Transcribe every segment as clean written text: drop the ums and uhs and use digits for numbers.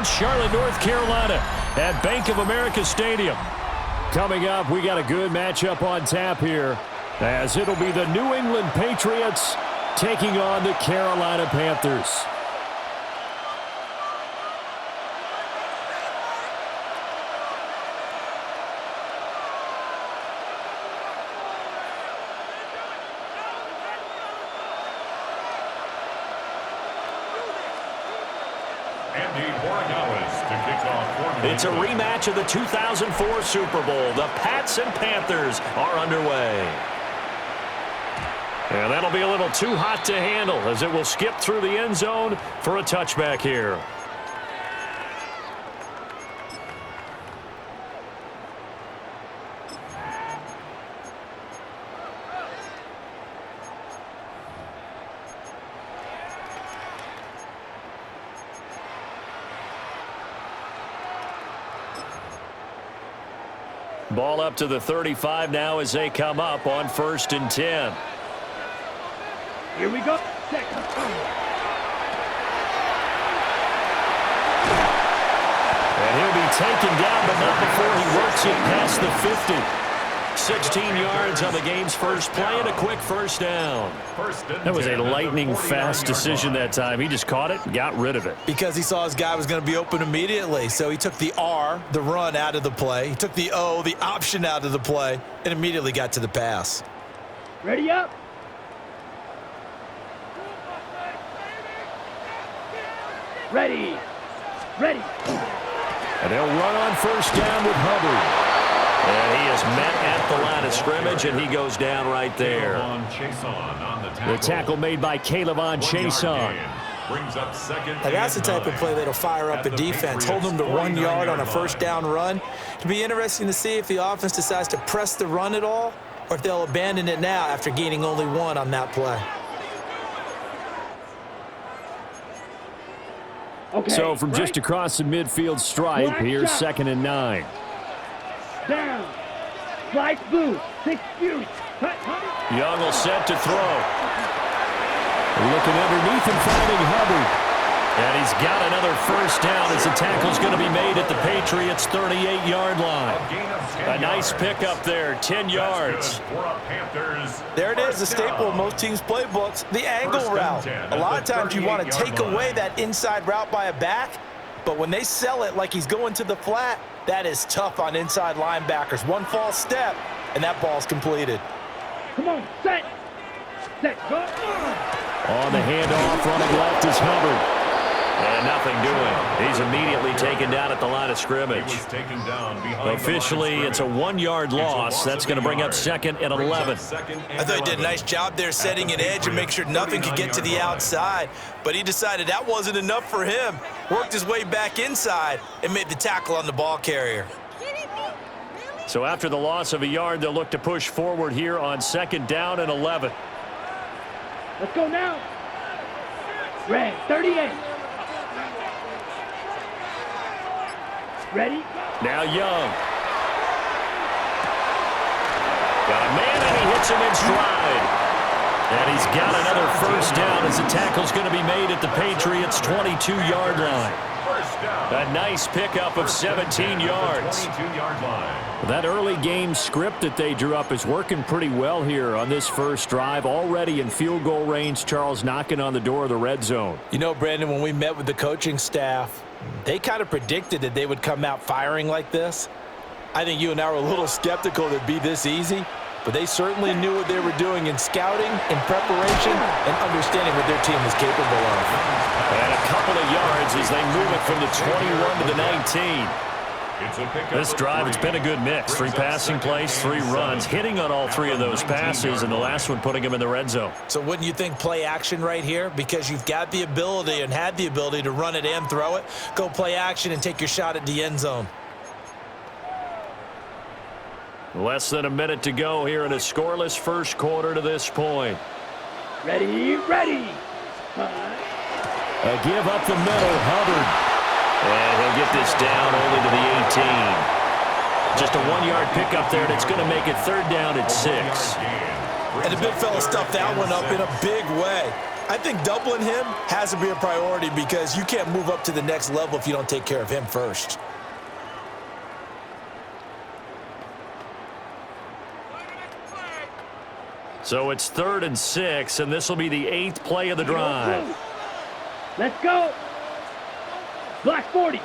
down Charlotte, North Carolina at Bank of America Stadium. Coming up, we got a good matchup on tap here, as it'll be the New England Patriots taking on the Carolina Panthers. It's a rematch of the 2004 Super Bowl. The Pats and Panthers are underway. And that'll be a little too hot to handle, as it will skip through the end zone for a touchback here. Ball up to the 35 now as they come up on 1st and 10. Here we go. And he'll be taken down, but not before he works it past the 50. 16 yards on the game's first play and a quick first down. That was a lightning-fast decision that time. He just caught it and got rid of it. Because he saw his guy was going to be open immediately. So he took the R, the run, out of the play. He took the O, the option, out of the play, and immediately got to the pass. Ready up. Ready. Ready. And they'll run on first down with Hubbard. And he is met at the line of scrimmage, and he goes down right there. The tackle made by K'Lavon Chaisson. Now that's the type of play that'll fire up a defense. Hold them to 1 yard on a first down run. It'll be interesting to see if the offense decides to press the run at all, or if they'll abandon it now after gaining only 1 on that play. Okay, so from just across the midfield stripe, here's 2nd and 9. Down. Flight boost. 6 feet. Young will set to throw. Looking underneath and finding Hubbard. And he's got another first down as the tackle's going to be made at the Patriots' 38-yard line. A nice pickup there, 10 yards. There it is, the staple of most teams' playbooks, the angle route. A lot of times you want to take away that inside route by a back, but when they sell it like he's going to the flat, that is tough on inside linebackers. One false step, and that ball's completed. Come on, set. Set, go. On the handoff, running left is Hubbard. And nothing doing. He's immediately taken down at the line of scrimmage. Officially, it's a 1-yard loss. That's going to bring up 2nd and 11. I thought he did a nice job there setting an edge and make sure nothing could get to the outside. But he decided that wasn't enough for him. Worked his way back inside and made the tackle on the ball carrier. So after the loss of a yard, they'll look to push forward here on 2nd down and 11. Let's go now. Red, 38. Ready? Now Young. Got a man, and he hits him in stride. And he's got another first down as the tackle's going to be made at the Patriots' 22-yard line. A nice pickup of 17 yards. That early game script that they drew up is working pretty well here on this first drive. Already in field goal range, Charles knocking on the door of the red zone. You know, Brandon, when we met with the coaching staff, they kind of predicted that they would come out firing like this. I think you and I were a little skeptical that it'd be this easy, but they certainly knew what they were doing in scouting, in preparation, and understanding what their team was capable of. And a couple of yards as they move it from the 21 to the 19. This drive, it's been a good mix. 3 passing plays, 3 runs, hitting on all 3 of those passes, and the last one putting them in the red zone. So wouldn't you think play action right here? Because you've got the ability and had the ability to run it and throw it. Go play action and take your shot at the end zone. Less than a minute to go here in a scoreless first quarter to this point. Ready, ready. A give up the middle, Hubbard. And he'll get this down only to the 18. Just a 1-yard pickup there, and it's going to make it 3rd down at 6. And the big fella stuffed that one up in a big way. I think doubling him has to be a priority because you can't move up to the next level if you don't take care of him first. So it's 3rd and 6, and this will be the 8th play of the drive. Let's go. Black 40.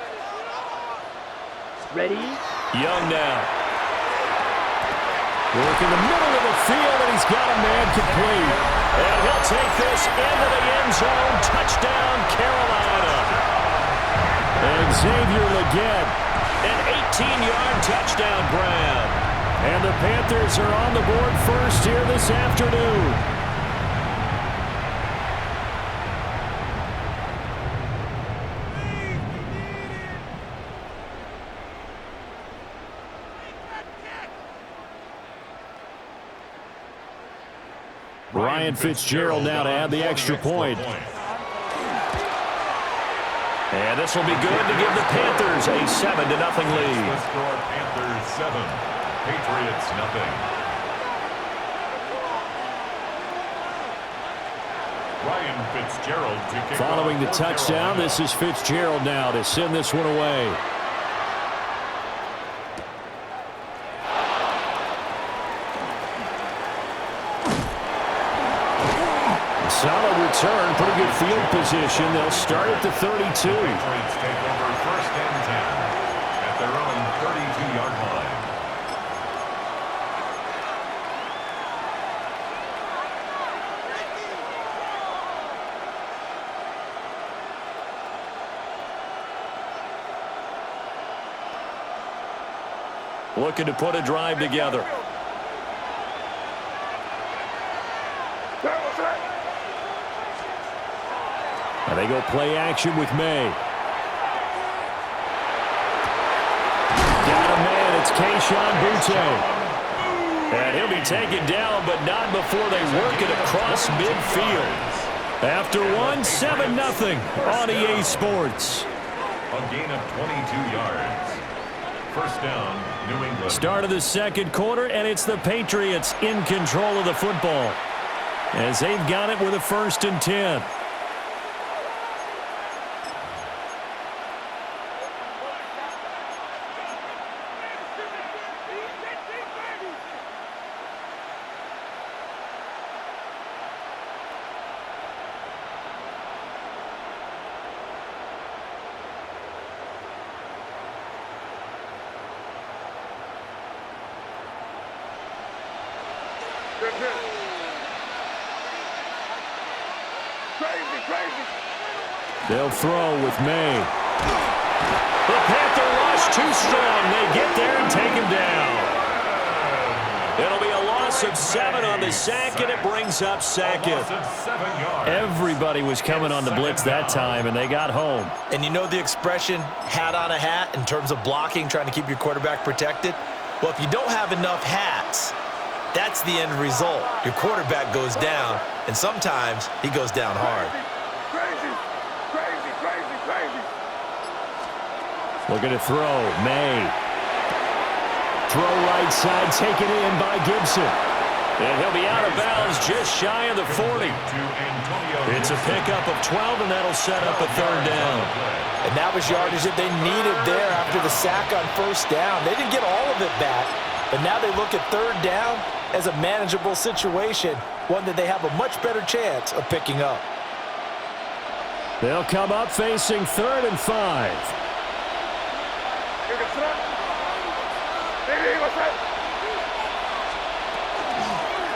Ready? Young now. Work in the middle of the field, and he's got a man complete. And he'll take this into the end zone. Touchdown, Carolina. And Xavier Legette, an 18-yard touchdown grab. And the Panthers are on the board first here this afternoon. Ryan Fitzgerald now to add the extra point. And this will be good to give the Panthers a 7-0 lead. The score, Panthers 7, Patriots nothing. Ryan Fitzgerald to kick following the touchdown. This is Fitzgerald now to send this one away. Solid return, pretty good field position. They'll start at the 32. Patriots take over 1st and 10 at their own 32-yard line. Looking to put a drive together. And they go play action with May. Got a man. It's Kayshon Boutte. And he'll be taken down, but not before they work it across midfield. After one, 7-0 on EA Sports. A gain of 22 yards. 1st down, New England. Start of the 2nd quarter, and it's the Patriots in control of the football as they've got it with a 1st and 10. They'll throw with May. The Panther rush too strong. They get there and take him down. It'll be a loss of 7 on the sack, and it brings up 2nd. Everybody was coming on the blitz that time, and they got home. And you know the expression, hat on a hat, in terms of blocking, trying to keep your quarterback protected? Well, if you don't have enough hats, that's the end result. Your quarterback goes down, and sometimes he goes down hard. Looking to throw. May. Throw right side, taken in by Gibson. And he'll be out of bounds just shy of the 40. It's a pickup of 12, and that'll set up a 3rd down. And that was yardage that they needed there after the sack on 1st down. They didn't get all of it back, but now they look at 3rd down as a manageable situation, one that they have a much better chance of picking up. They'll come up facing 3rd and 5.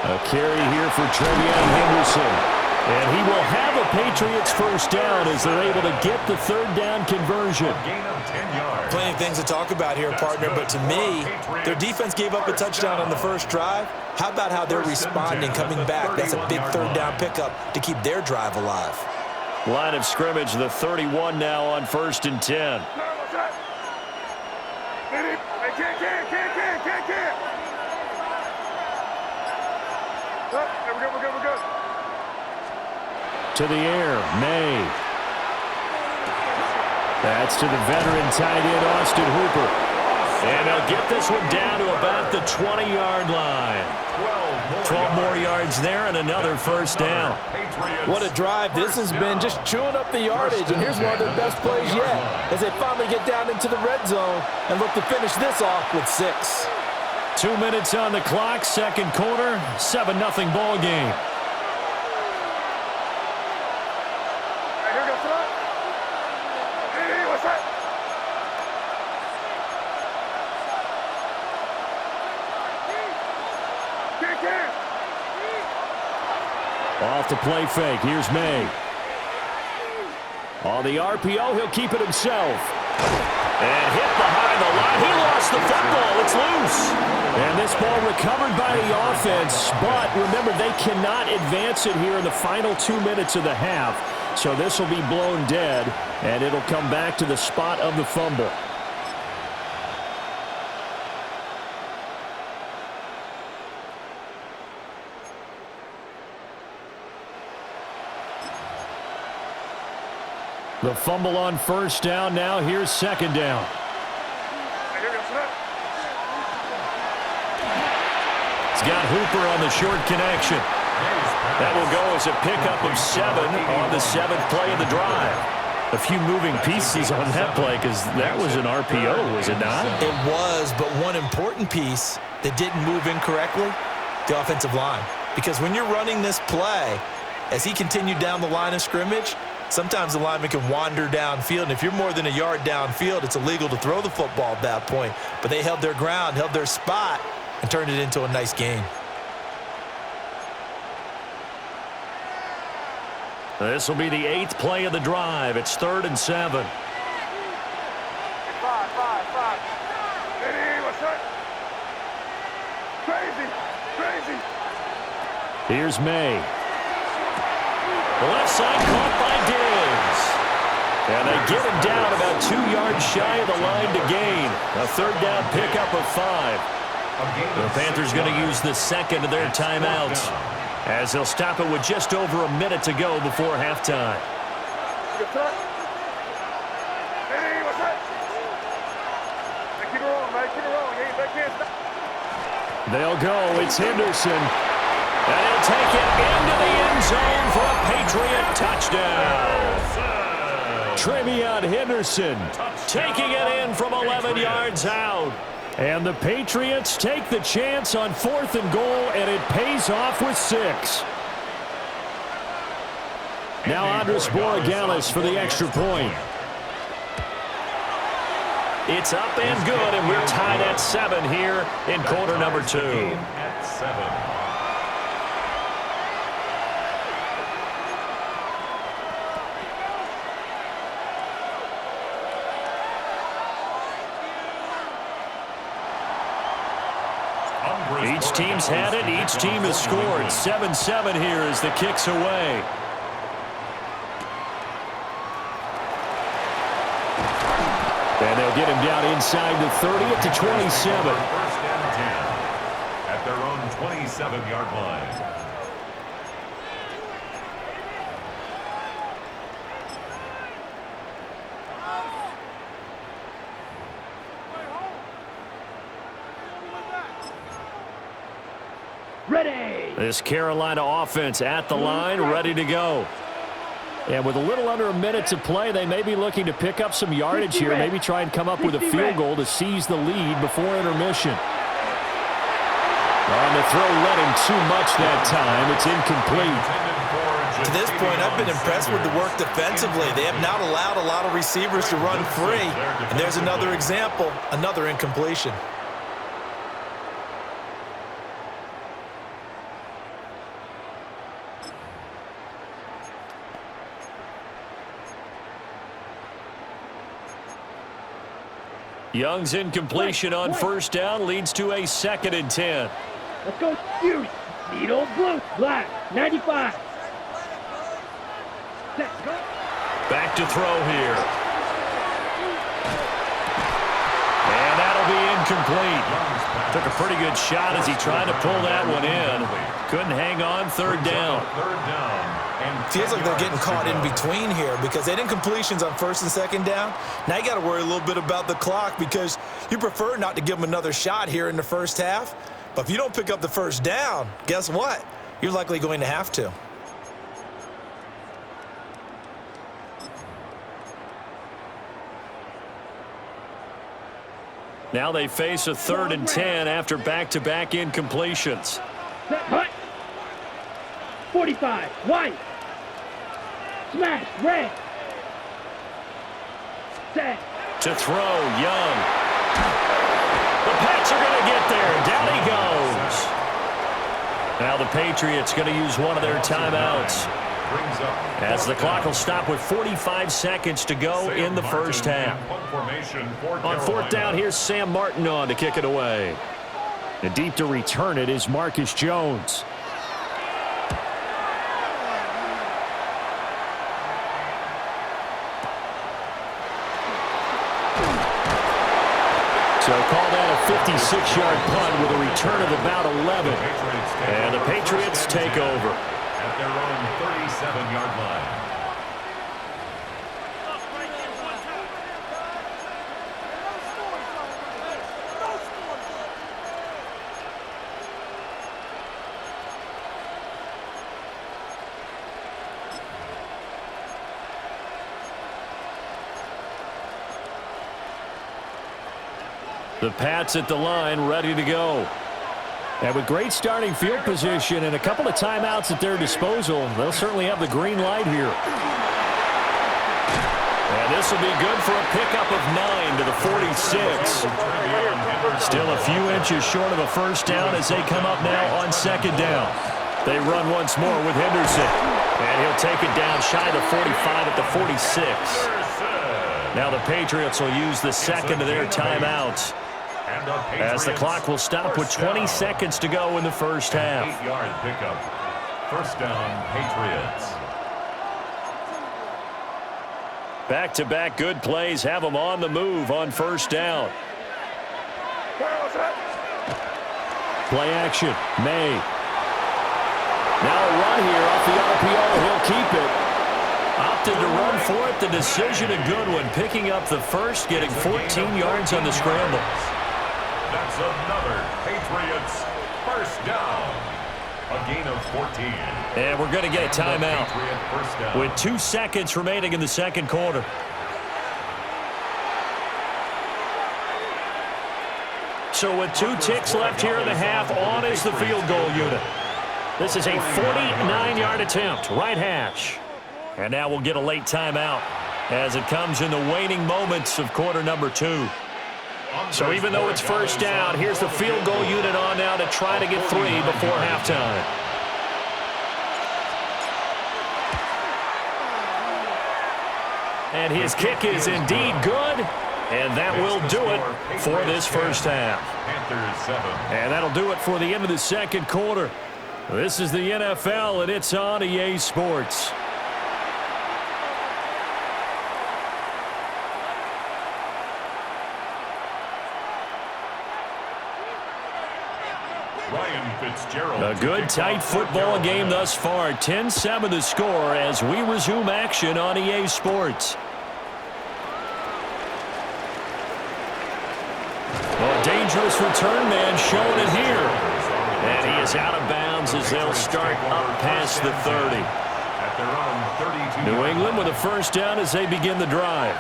A carry here for Trevion Henderson. And he will have a Patriots 1st down as they're able to get the 3rd down conversion. Gain of 10 yards. Plenty of things to talk about here, partner, but to me, their defense gave up a touchdown on the 1st drive. How about how they're responding, coming back? That's a big 3rd down pickup to keep their drive alive. Line of scrimmage, the 31 now on 1st and 10. To the air, May. That's to the veteran tight end, Austin Hooper. And they'll get this one down to about the 20-yard line. 12 more yards there and another first down. What a drive this has been, just chewing up the yardage. And here's one of their best plays yet as they finally get down into the red zone and look to finish this off with 6. 2 minutes on the clock, second quarter, 7-0 ball game. Off the play fake. Here's May. On the RPO, he'll keep it himself. And hit behind the line. He lost the football. It's loose. And this ball recovered by the offense. But remember, they cannot advance it here in the final 2 minutes of the half. So this will be blown dead, and it'll come back to the spot of the fumble. The fumble on first down. Now here's second down. He's got Hooper on the short connection. That will go as a pickup of 7 on the 7th play of the drive. A few moving pieces on that play because that was an RPO, was it not? It was, but one important piece that didn't move incorrectly, the offensive line. Because when you're running this play, as he continued down the line of scrimmage, sometimes the lineman can wander downfield, and if you're more than a yard downfield, it's illegal to throw the football at that point. But they held their ground, held their spot, and turned it into a nice gain. This will be the 8th play of the drive. It's 3rd and 7. Here's May. Left side caught by Diggs. And they get him down about 2 yards shy of the line to gain. A 3rd down pickup of 5. The Panthers going to use the second of their timeouts as they'll stop it with just over a minute to go before halftime. They'll go. It's Henderson. And he'll take it into the end zone for a Patriot touchdown. TreVeyon Henderson taking it in from 11 yards out. And the Patriots take the chance on 4th and goal, and it pays off with 6. Now Andres Borregales for the extra point. It's up and good, and we're tied at 7 here in quarter number 2. At 7. Each team's had it. Each team has scored. 7-7 here as the kick's away. And they'll get him down inside the 30 at the 27. First and 10 at their own 27-yard line. Ready. This Carolina offense at the line, ready to go. And with a little under a minute to play, they may be looking to pick up some yardage here, maybe try and come up with a field goal to seize the lead before intermission. On the throw, led him too much that time. It's incomplete. To this point, I've been impressed with the work defensively. They have not allowed a lot of receivers to run free. And there's another example, another incompletion. Young's incompletion on first down leads to a 2nd and 10. Let's go, Fury. Need old blue. Black. 95. Set. Go. Back to throw here. And that'll be incomplete. Took a pretty good shot as he tried to pull that one in. Couldn't hang on. 3rd down. 3rd down. Feels like they're getting caught in between here because they didn't completions on first and second down. Now you got to worry a little bit about the clock because you prefer not to give them another shot here in the first half. But if you don't pick up the first down, guess what? You're likely going to have to. Now they face a 3rd and 10 after back-to-back incompletions. Set, hut. 45, white. Smash, red. Set. To throw, Young. The Pats are going to get there. Down he goes. Now the Patriots going to use one of their timeouts, as the clock will stop with 45 seconds to go in the first half. On 4th down, here's Sam Martin on to kick it away. And deep to return it is Marcus Jones. So call that a 56-yard punt with a return of about 11. And the Patriots take over at their own 37-yard line. The Pats at the line, ready to go. And with great starting field position and a couple of timeouts at their disposal, they'll certainly have the green light here. And this will be good for a pickup of 9 to the 46. Still a few inches short of a first down as they come up now on 2nd down. They run once more with Henderson. And he'll take it down shy of the 45 at the 46. Now the Patriots will use the second of their timeouts, as the clock will stop with 20 seconds to go in the first half. 8-yard pickup. First down, Patriots. Back-to-back good plays have them on the move on first down. Play action. May. Now a run here off the RPO. He'll keep it. Opted to run for it. The decision a good one. Picking up the first, getting 14 yards on the scramble. That's another Patriots first down. A gain of 14. And we're going to get a timeout with 2 seconds remaining in the second quarter. So with 2 ticks left here in the half, on is the field goal unit. This is a 49-yard attempt, right hash. And now we'll get a late timeout as it comes in the waning moments of quarter number 2. So even though it's first down, here's the field goal unit on now to try to get 3 before halftime. And his kick is indeed good, and that will do it for this first half. And that'll do it for the end of the second quarter. This is the NFL, and it's on EA Sports. A good, tight football game thus far. 10-7 the score as we resume action on EA Sports. A dangerous return man showing it here. And he is out of bounds as they'll start up past the 30. New England with a first down as they begin the drive.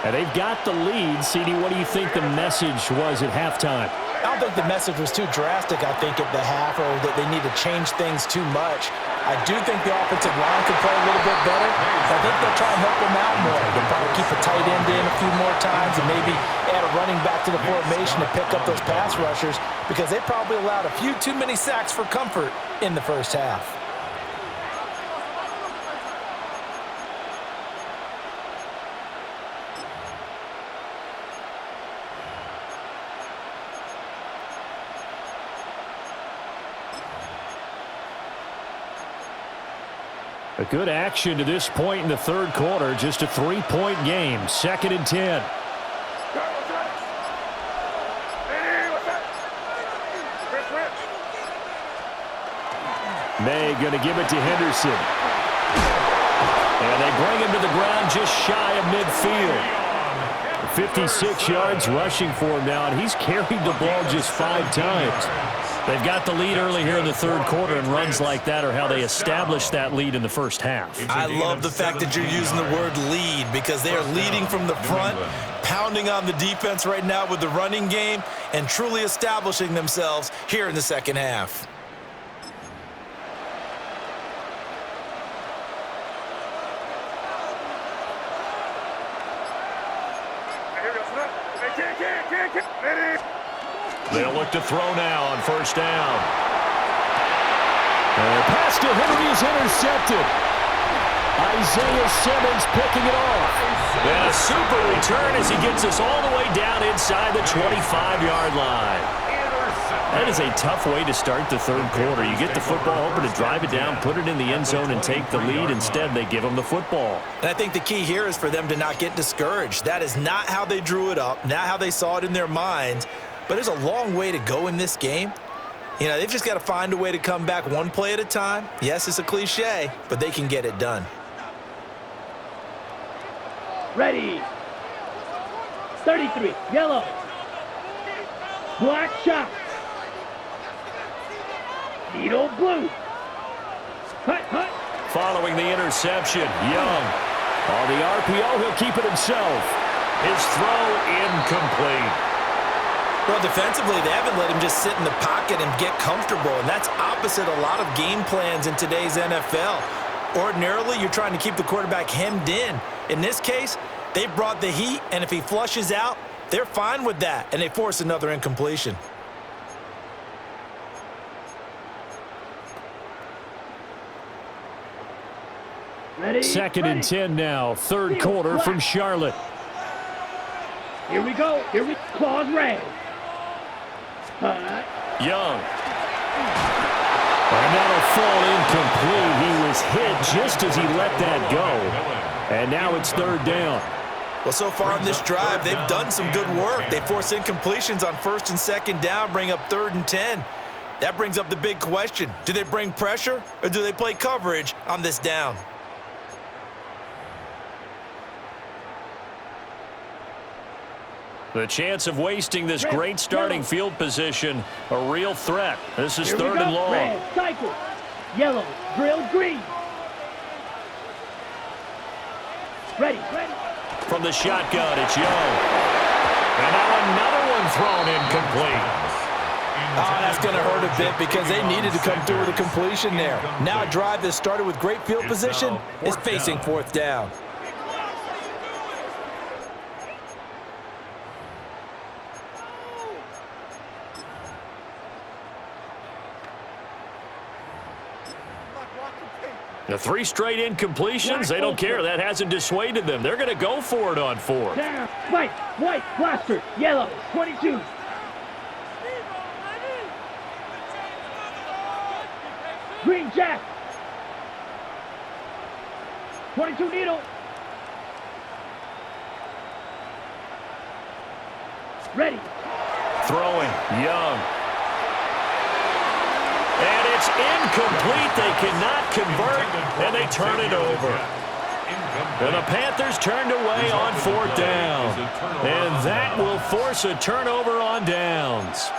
And they've got the lead. CD, what do you think the message was at halftime? I don't think the message was too drastic, I think, at the half, or that they need to change things too much. I do think the offensive line could play a little bit better. I think they'll try and help them out more. They'll probably keep a tight end in a few more times and maybe add a running back to the formation to pick up those pass rushers, because they probably allowed a few too many sacks for comfort in the first half. A good action to this point in the third quarter. Just a 3-point game. 2nd and 10. May going to give it to Henderson. And they bring him to the ground just shy of midfield. 56 yards rushing for him now, and he's carried the ball just 5 times. They've got the lead early here in the third quarter, and runs like that are how they established that lead in the first half. I love the fact that you're using the word lead because they are leading from the front, pounding on the defense right now with the running game, and truly establishing themselves here in the second half. They'll look to throw now on first down. And pass to Henry is intercepted. Isaiah Simmons picking it off. And a super return as he gets us all the way down inside the 25-yard line. That is a tough way to start the third quarter. You get the football, hoping to drive it down, put it in the end zone, and take the lead. Instead, they give them the football. And I think the key here is for them to not get discouraged. That is not how they drew it up, not how they saw it in their minds. But there's a long way to go in this game. You know, they've just got to find a way to come back one play at a time. Yes, it's a cliche, but they can get it done. Ready. 33, yellow. Black shot. Needle blue. Hut, hut. Following the interception, Young. On the RPO, he'll keep it himself. His throw incomplete. Well, defensively, they haven't let him just sit in the pocket and get comfortable, and that's opposite a lot of game plans in today's NFL. Ordinarily, you're trying to keep the quarterback hemmed in. In this case, they brought the heat, and if he flushes out, they're fine with that, and they force another incompletion. Ready. Second and 10 now, third quarter from Charlotte. Here we go. Here we claws red. Young. And that'll fall incomplete. He was hit just as he let that go. And now it's third down. Well, so far in this drive, they've done some good work. They force incompletions on first and second down, bring up third and 10. That brings up the big question. Do they bring pressure or do they play coverage on this down? The chance of wasting this great starting field position, a real threat. This is third and long. Red, cycle. Yellow, drill, green. Ready, ready. From the shotgun, it's Young. And now another one thrown incomplete. Oh, that's going to hurt a bit because they needed to come through with a completion there. Now a drive that started with great field position is facing fourth down. The 3 straight incompletions, they don't care. That hasn't dissuaded them. They're going to go for it on fourth. Down. White, blaster, yellow, 22. Green jack. 22 needle. Ready. Throwing, Young. And it's incomplete. They cannot convert, and they turn it over. And the Panthers turned away on fourth down. And that will force a turnover on downs.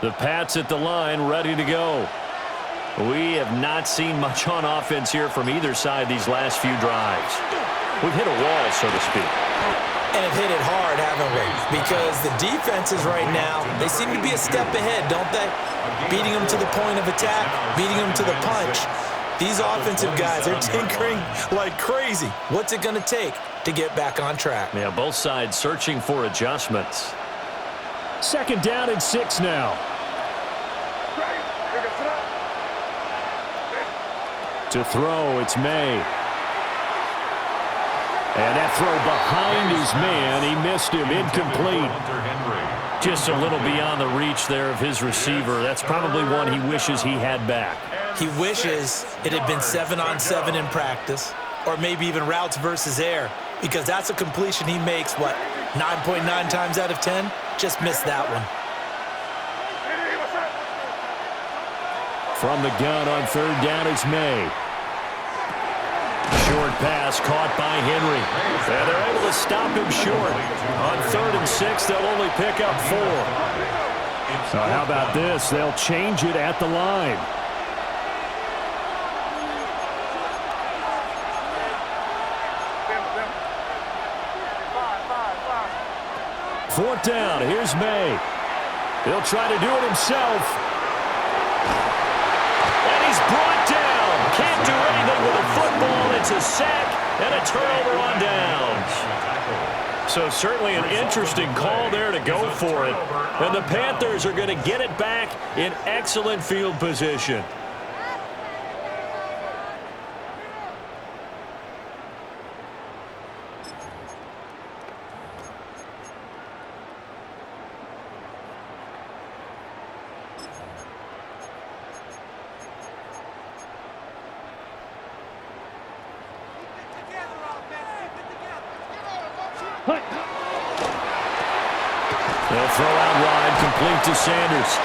The Pats at the line, ready to go. We have not seen much on offense here from either side these last few drives. We've hit a wall, so to speak. And have hit it hard, haven't we? Because the defenses right now, they seem to be a step ahead, don't they? Beating them to the point of attack, beating them to the punch. These offensive guys, they're tinkering like crazy. What's it going to take to get back on track? Yeah, both sides searching for adjustments. Second down and 6 now. To throw, it's May. And that throw behind his man, he missed him, incomplete. Just a little beyond the reach there of his receiver. That's probably one he wishes he had back. He wishes it had been 7-on-7 in practice, or maybe even routes versus air, because that's a completion he makes, what, 9.9 times out of 10? Just missed that one. From the gun on third down is May. Short pass caught by Henry. And they're able to stop him short. On 3rd and 6, they'll only pick up 4. So how about this? They'll change it at the line. Fourth down. Here's May. He'll try to do it himself. And he's brought down. Can't do anything with a football. It's a sack and a turnover on downs. So certainly an interesting call there to go for it. And the Panthers are going to get it back in excellent field position. They'll throw out wide, complete to Sanders.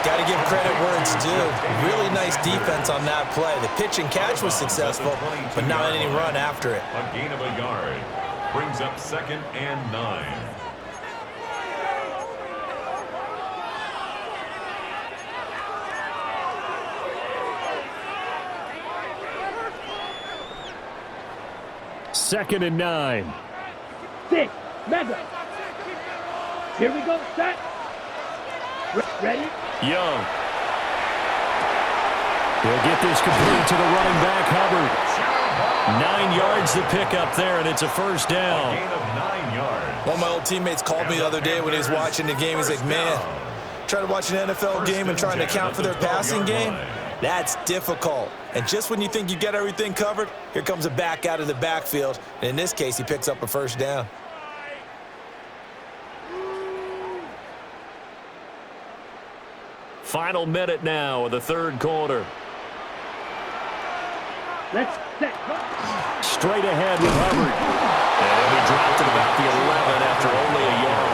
Got to give credit where it's due. Really nice defense on that play. The pitch and catch was successful, but not any run after it. A gain of a yard brings up 2nd and 9. Second and 9. 6, mega. Here we go, set. Ready? Young. He'll get this complete to the running back, Hubbard. 9 yards to pick up there, and it's a first down. A gain of 9 yards. One of my old teammates called me the other day when he was watching the game. He's like, man, trying to watch an NFL game and trying to account for their passing game? That's difficult. And just when you think you get everything covered, here comes a back out of the backfield. And in this case, he picks up a first down. Final minute now of the third quarter. Let's set. Straight ahead with Hubbard. And he dropped at about the 11 after only a yard.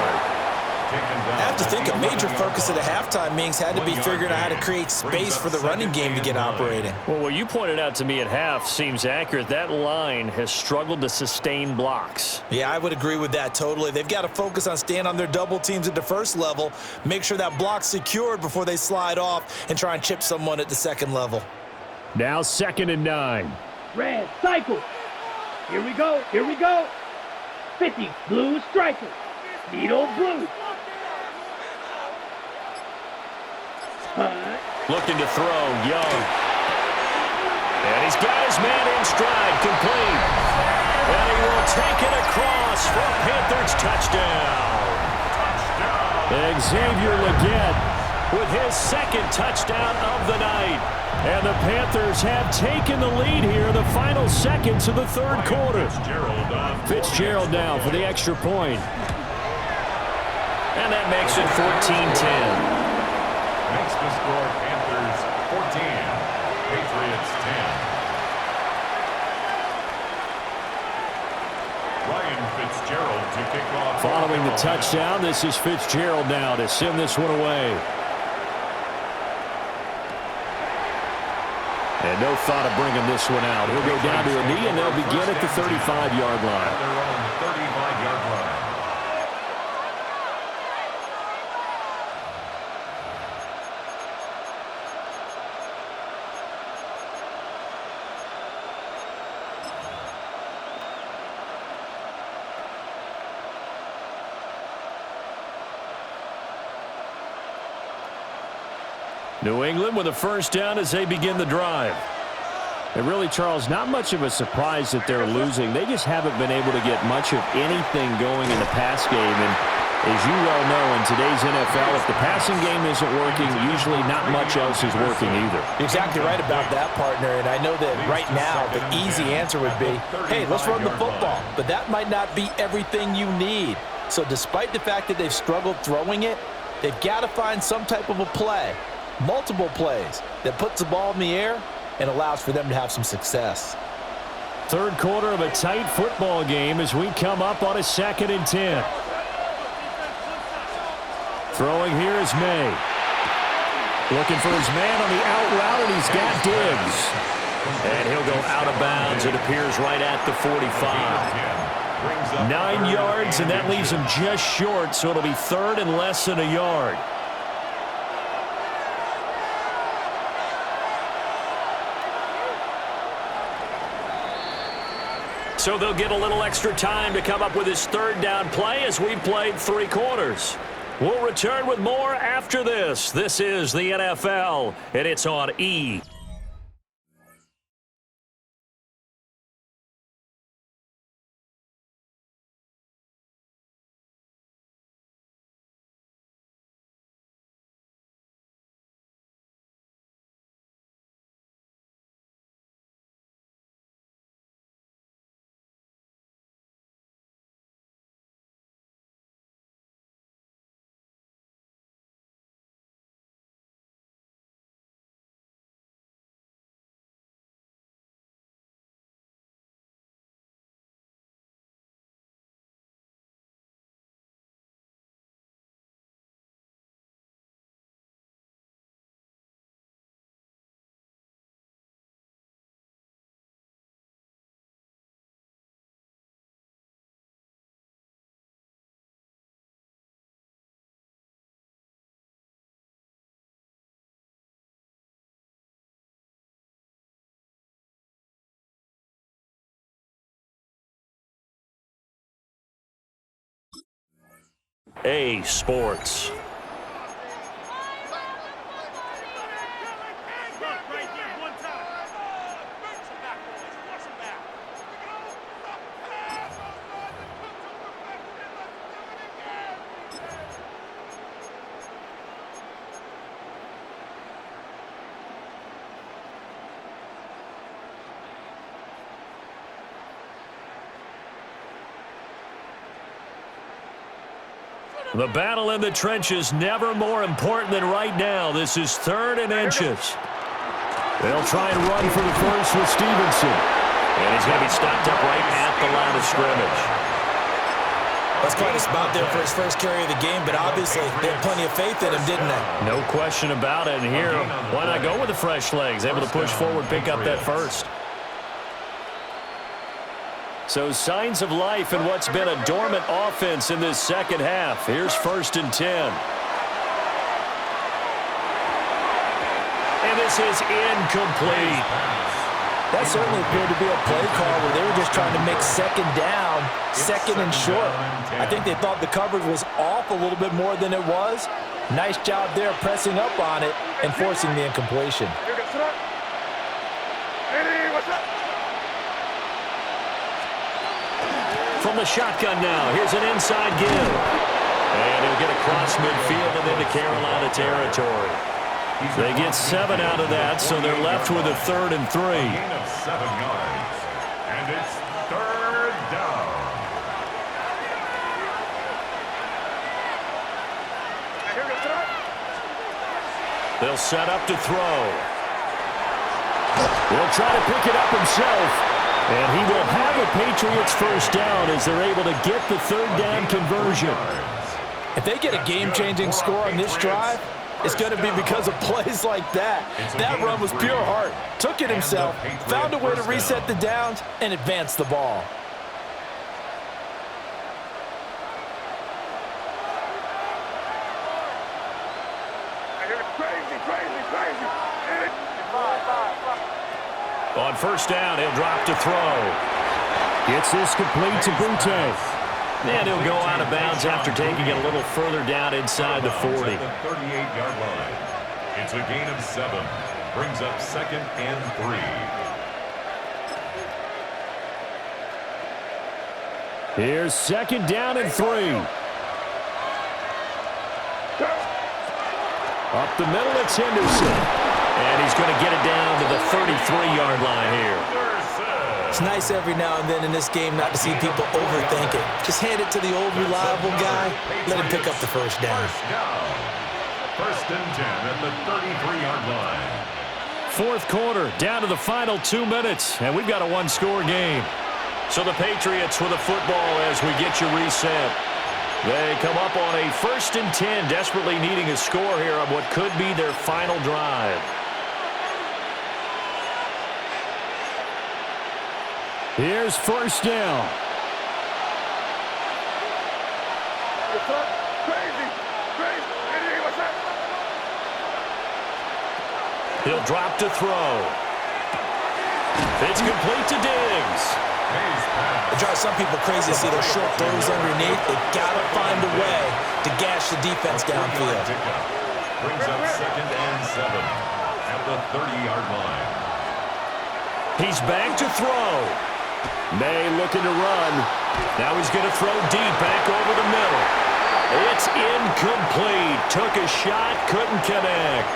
I have to think a major focus at the halftime meetings had to be figuring out how to create space for the running game to get operating. Well, what you pointed out to me at half seems accurate. That line has struggled to sustain blocks. Yeah, I would agree with that totally. They've got to focus on staying on their double teams at the first level, make sure that block's secured before they slide off and try and chip someone at the second level. Now 2nd and 9. Red, cycle. Here we go, here we go. 50, blue striker. Needle blue. Looking to throw, Young. And he's got his man in stride, complete. And he will take it across for a Panthers touchdown. Xavier Legette with his 2nd touchdown of the night. And the Panthers have taken the lead here in the final seconds of the third quarter. Fitzgerald now for the extra point. And that makes it 14-10. Makes the score Panthers 14, Patriots 10. Ryan Fitzgerald to kick off. Following the touchdown, this is Fitzgerald now to send this one away. And no thought of bringing this one out. He'll go down to a knee, and they'll begin at the 35-yard line. At their own 35-yard line. New England with a first down as they begin the drive. And really, Charles, not much of a surprise that they're losing. They just haven't been able to get much of anything going in the pass game. And As you well know, in today's NFL, if the passing game isn't working, usually not much else is working either. You're exactly right about that, partner, and I know that right now the easy answer would be, hey, let's run the football, but that might not be everything you need. So despite the fact that they've struggled throwing it, they've got to find some type of a play, multiple plays, that puts the ball in the air and allows for them to have some success. Third quarter of a tight football game as we come up on a 2nd and 10. Throwing here is May. Looking for his man on the out route, and he's got Diggs. And he'll go out of bounds, it appears, right at the 45. 9 yards, and that leaves him just short, so it'll be 3rd and less than a yard. So they'll get a little extra time to come up with his 3rd down play as we've played 3 quarters. We'll return with more after this. This is the NFL, and it's on E! A Sports. The battle in the trenches never more important than right now. This is 3rd and inches. They'll try and run for the first with Stevenson. And he's going to be stopped up right at the line of scrimmage. Let's call this about there for his first carry of the game, but obviously they had plenty of faith in him, didn't they? No question about it. And here, why not go with the fresh legs? Able to push forward, pick up that first. So signs of life in what's been a dormant offense in this second half. Here's 1st and 10. And this is incomplete. That certainly appeared to be a play call where they were just trying to make 2nd down, 2nd and short. I think they thought the coverage was off a little bit more than it was. Nice job there pressing up on it and forcing the incompletion. From the shotgun now, here's an inside give. And he'll get across midfield and into Carolina territory. They get 7 out of that, so they're left with a 3rd and 3. Gain of 7 yards. And it's 3rd down. They'll set up to throw. He'll try to pick it up himself. And he will have a Patriots first down as they're able to get the 3rd down conversion. If they get a game-changing score on this drive, it's going to be because of plays like that. That run was pure heart. Took it himself, found a way to reset the downs, and advance the ball. On 1st down, he'll drop to throw. Gets this complete to Boutte. And he'll go out of bounds after taking it a little further down inside the 40. The 38-yard line. It's a gain of 7. Brings up 2nd and 3. Here's 2nd down and 3. Up the middle, it's Henderson. And he's going to get it down to the 33-yard line here. It's nice every now and then in this game not to see people overthink it. Just hand it to the old reliable guy. Let him pick up the first down. First and 10 at the 33-yard line. Fourth quarter, down to the final 2 minutes, and we've got a one-score game. So the Patriots with a football as we get you reset. They come up on a first and 10, desperately needing a score here on what could be their final drive. Here's first down. He'll drop to throw. It's complete to Diggs. It drives some people crazy to see those short throws underneath. They've got to find a way to gash the defense downfield. Brings up second and 7 at the 30-yard line. He's back to throw. May looking to run. Now he's going to throw deep back over the middle. It's incomplete. Took a shot, couldn't connect.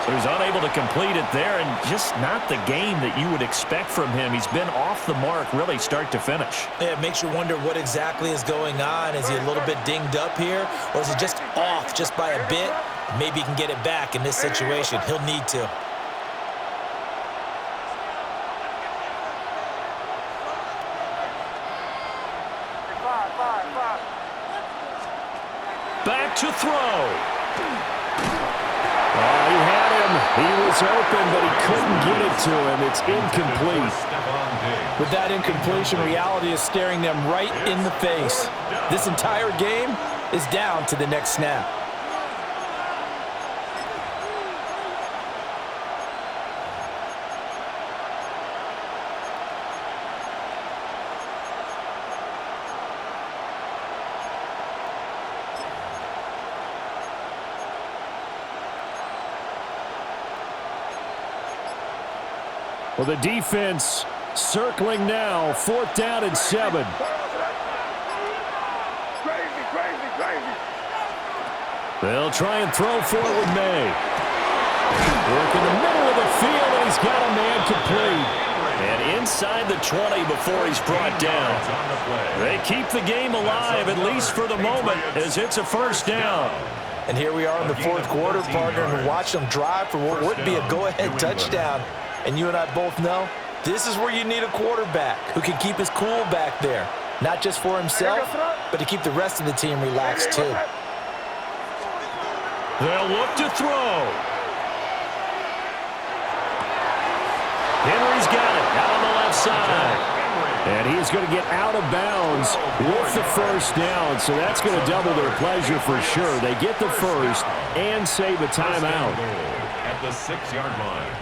So he's unable to complete it there, and just not the game that you would expect from him. He's been off the mark really start to finish. Yeah, it makes you wonder what exactly is going on. Is he a little bit dinged up here, or is he just off just by a bit? Maybe he can get it back in this situation. He'll need to. Back to throw. Oh, he had him. He was open, but he couldn't get it to him. It's incomplete. With that incompletion, reality is staring them right in the face. This entire game is down to the next snap. Well, the defense circling now. Fourth down and 7. They'll try and throw for it with May. Work in the middle of the field, and he's got a man complete. And inside the 20 before he's brought down. They keep the game alive, at least for the moment, as it's a first down. And here we are in the fourth quarter, partner, and watch them drive for what would be a go-ahead touchdown. And you and I both know this is where you need a quarterback who can keep his cool back there. Not just for himself, but to keep the rest of the team relaxed too. They'll look to throw. Henry's got it out on the left side. And he's going to get out of bounds with the first down. So that's going to double their pleasure for sure. They get the first and save a timeout. At the 6-yard line.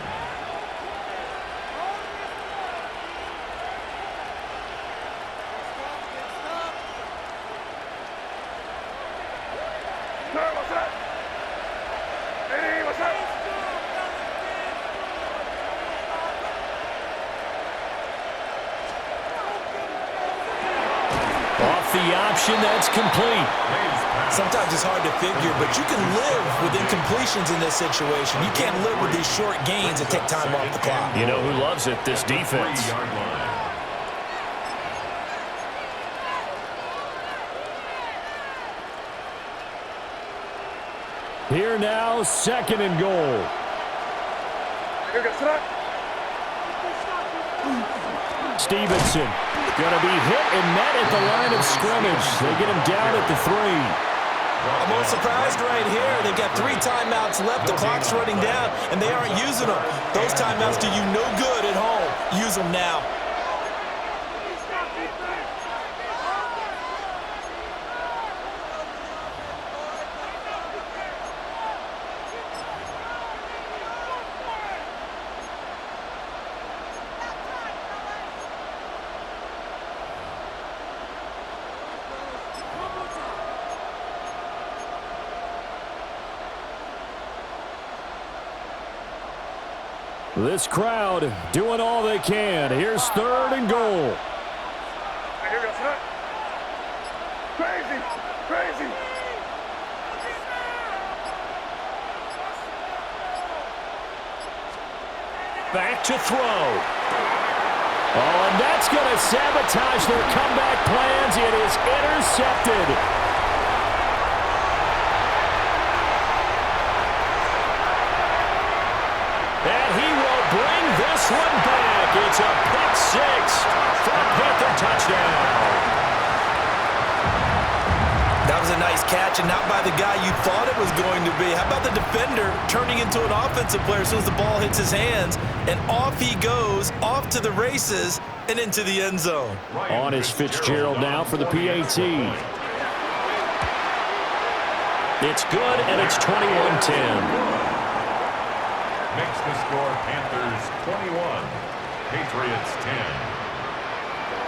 The option, that's complete. Sometimes it's hard to figure, but you can live with incompletions in this situation. You can't live with these short gains that take time off the clock. You know who loves it? This defense. Here now, second and goal. Stevenson going to be hit and met at the line of scrimmage. They get him down at the 3. I'm a little surprised right here. They've got 3 timeouts left. The clock's running down, and they aren't using them. Those timeouts do you no good at home. Use them now. This crowd doing all they can. Here's third and goal. Back to throw. Oh, and that's going to sabotage their comeback plans. It is intercepted. And he will bring this one back. It's a pick six for a Panther touchdown. That was a nice catch, and not by the guy you thought it was going to be. How about the defender turning into an offensive player as soon as the ball hits his hands, and off he goes, off to the races, and into the end zone. On is Fitzgerald now for the PAT. It's good, and it's 21-10. Makes the score Panthers 21, Patriots 10.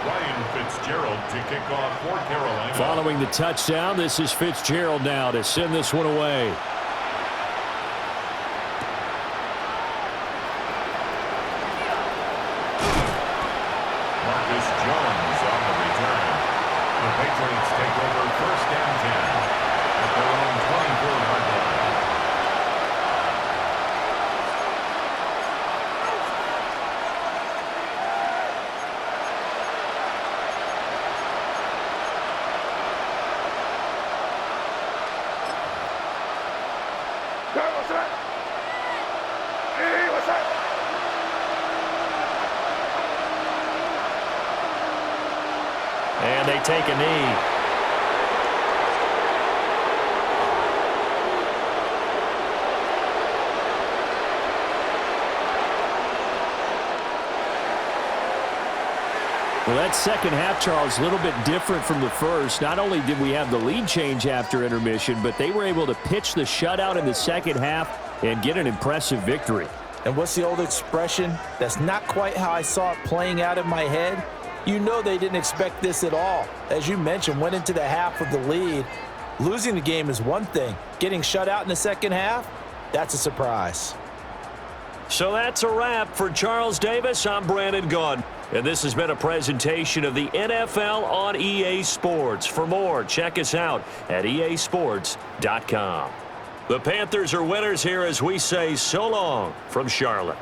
Ryan Fitzgerald to kick off for Carolina. Following the touchdown, this is Fitzgerald now to send this one away. Marcus Jones on the return. The Patriots take over first and 10 at their own 24-yard line. And they take a knee. Well, that second half, Charles, a little bit different from the first. Not only did we have the lead change after intermission, but they were able to pitch the shutout in the second half and get an impressive victory. And what's the old expression? That's not quite how I saw it playing out in my head. You know they didn't expect this at all. As you mentioned, went into the half with the lead. Losing the game is one thing. Getting shut out in the second half, that's a surprise. So that's a wrap for Charles Davis. I'm Brandon Gaudin. And this has been a presentation of the NFL on EA Sports. For more, check us out at easports.com. The Panthers are winners here as we say so long from Charlotte.